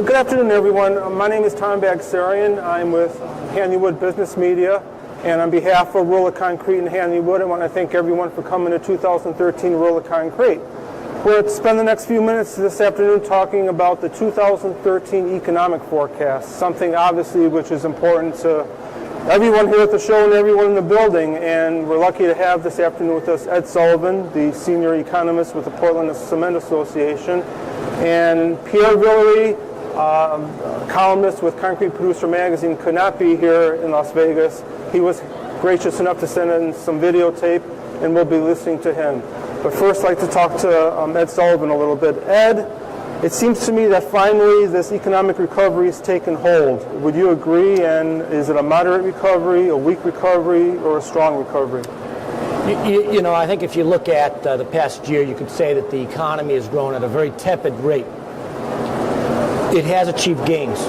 Good afternoon, everyone. My name is Tom Bagsarian. I'm with Hanleywood Business Media, and on behalf of Roller Concrete and Hanleywood, I want to thank everyone for coming to 2013 Roller Concrete. We're going to spend the next few minutes this afternoon talking about the 2013 economic forecast, something obviously which is important to everyone here at the show and everyone in the building. And we're lucky to have this afternoon with us Ed Sullivan, the senior economist with the Portland Cement Association, and Pierre Villery, columnist with Concrete Producer Magazine, could not be here in Las Vegas. He was gracious enough to send in some videotape, and we'll be listening to him. But first, I'd like to talk to Ed Sullivan a little bit. Ed, it seems to me that finally this economic recovery has taken hold. Would you agree? And is it a moderate recovery, a weak recovery, or a strong recovery? You know, I think if you look at the past year, you could say that the economy has grown at a very tepid rate. It has achieved gains.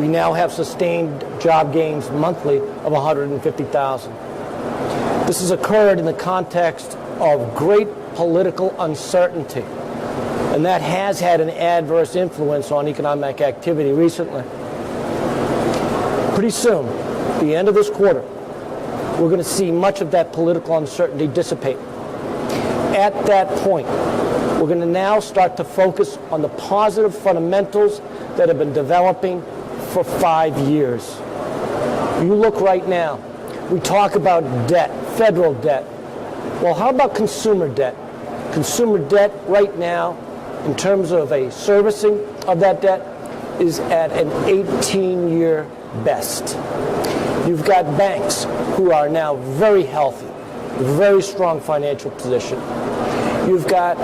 We now have sustained job gains monthly of 150,000. This has occurred in the context of great political uncertainty, and that has had an adverse influence on economic activity recently. Pretty soon, the end of this quarter, we're going to see much of that political uncertainty dissipate. At that point, we're going to now start to focus on the positive fundamentals that have been developing for 5 years. You look right now, we talk about debt, federal debt. Well, how about consumer debt? Consumer debt right now, in terms of a servicing of that debt, is at an 18-year best. You've got banks who are now very healthy, very strong financial position. You've got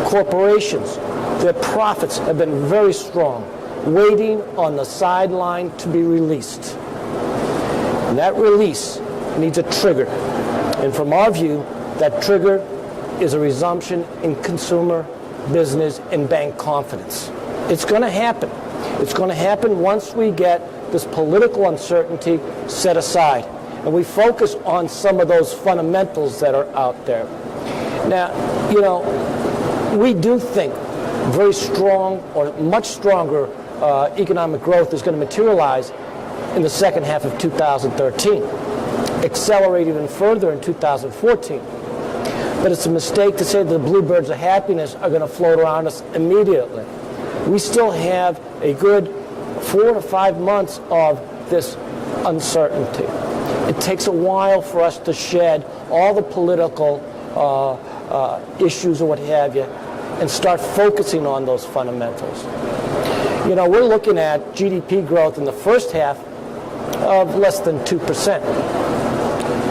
corporations, their profits have been very strong, waiting on the sideline to be released. And that release needs a trigger. And from our view, that trigger is a resumption in consumer, business, and bank confidence. It's going to happen. It's going to happen once we get this political uncertainty set aside and we focus on some of those fundamentals that are out there. Now, you know, we do think very strong or much stronger economic growth is going to materialize in the second half of 2013, accelerate even further in 2014. But it's a mistake to say that the bluebirds of happiness are going to float around us immediately. We still have a good 4 to 5 months of this uncertainty. It takes a while for us to shed all the political issues or what have you and start focusing on those fundamentals. You know, we're looking at GDP growth in the first half of less than 2%.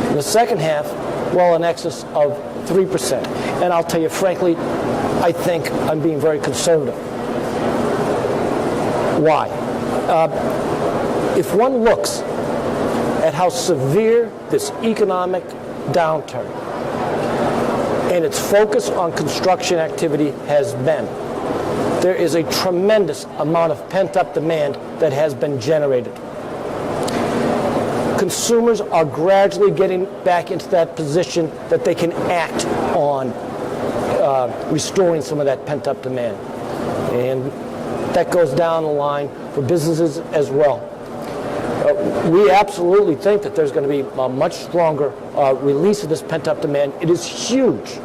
In the second half, well in excess of 3%. And I'll tell you frankly, I think I'm being very conservative. Why? If one looks at how severe this economic downturn and its focus on construction activity has been, there is a tremendous amount of pent-up demand that has been generated. Consumers are gradually getting back into that position that they can act on restoring some of that pent-up demand. And that goes down the line for businesses as well. We absolutely think that there's going to be a much stronger release of this pent-up demand. It is huge.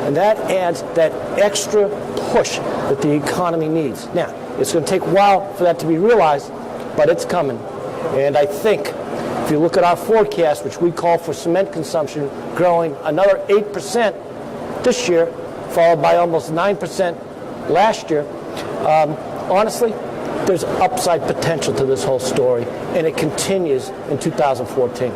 And that adds that extra push that the economy needs. Now, it's going to take a while for that to be realized, but it's coming. And I think if you look at our forecast, which we call for cement consumption growing another 8% this year, followed by almost 9% last year, honestly, there's upside potential to this whole story, and it continues in 2014.